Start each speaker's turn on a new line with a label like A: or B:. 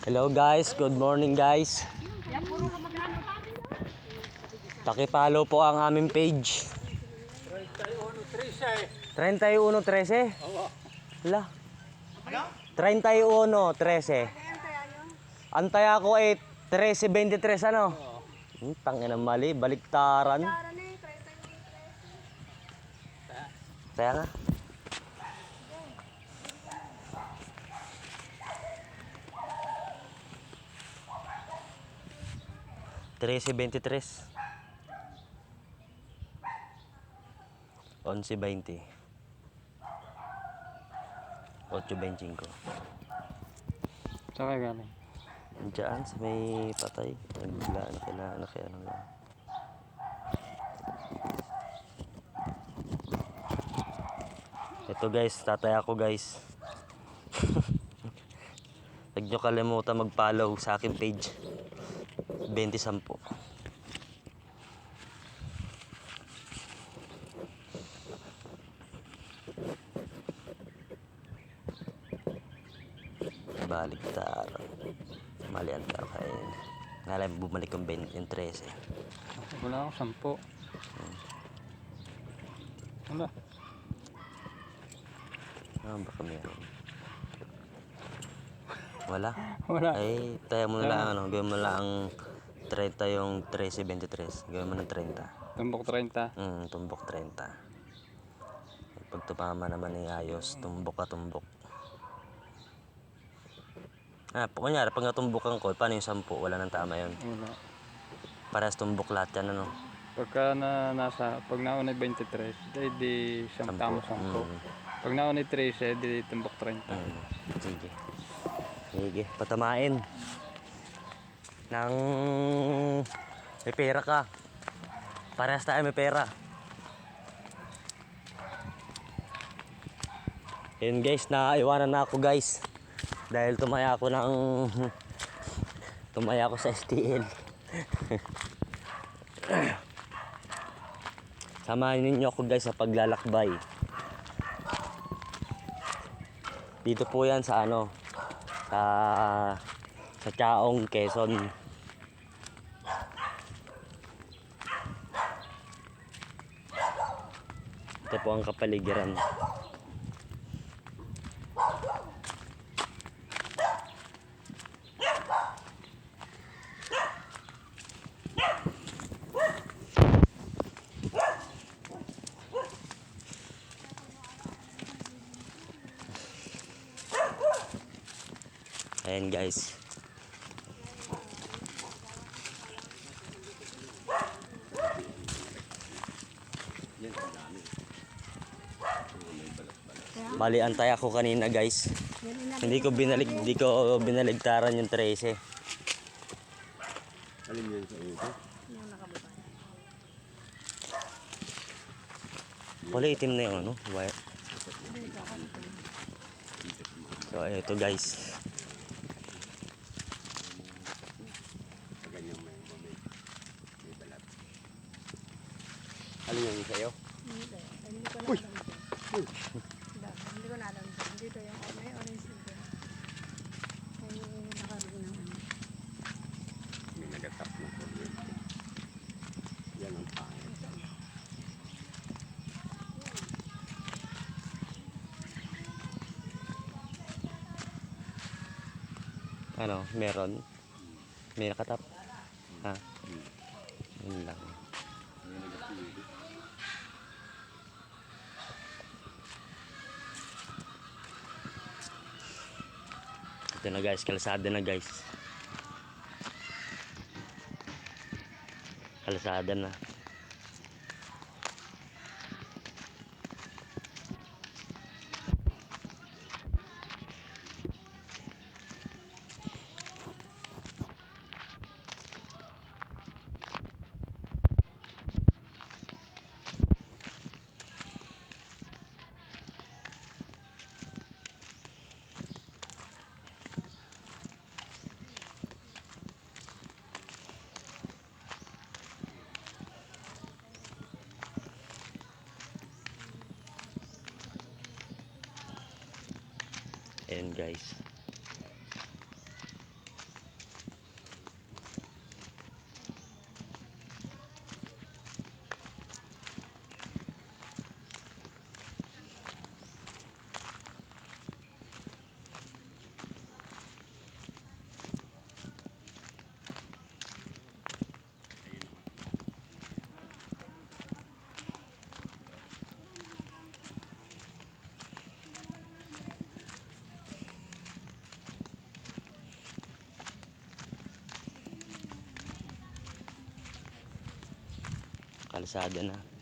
A: Hello guys, good morning guys. Paki-follow po ang aming page. 3113. Hala. 3113. Antaya ko ay 1323 ano? Tangina mali, baliktaran. Kaya nga. Trece 23. 11:20. 8:25.
B: Saan kayo galing?
A: Diyan sa may patay. Bigla na kailangan lang. Ito guys, tatay ako guys. Huwag nyo kalimutan mag-follow sa aking page. 2010. Baliktaran. Mali ang kakain. Ngayon bumalik yung 13.
B: Wala ako 10. Wala.
A: Baka meron. Wala?
B: Wala.
A: Ay, tayo mo na lang ano. Gawin mo lang ang 30 yung 13:23. Gawin mo ng 30.
B: Tumbok 30.
A: Tumbok 30. Pag tumama naman ay ayos. Tumbok ka tumbok. Kunyari, pag natumbukan ko, paano yung 10? Wala nang tama yun.
B: Wala.
A: Parehas tumbok lahat yan, ano?
B: Pag nauna 23, di siyang tama 10. Pag nauna 13, di tumbok 30.
A: Sige. Sige, patamain. May pera ka. Parehas tayo may pera. Yun guys, naiwanan na ako guys. Dahil tumaya ako sa STL. Samahan ninyo ako guys sa paglalakbay. Dito po yan sa sa Chaong, Quezon. Ito po ang kapaligiran. Ayan guys. Bali antay ako kanina guys. Hindi ko binaligtaran yung 13.
C: Alin yun sa iyo?
A: Wala itim na yung white. So ito guys.
C: Alin yun sa iyo?
D: Uy! Hindi ko na alam. Dito yung may orange dito. May nakaroon ng ano.
C: May nagatap na kuryente. Yan ang pangit.
A: Meron? May nakatap? Ha? Yun lang. Ito na guys, kalsada na guys. Kalsada na. Ayan guys. kalsada na.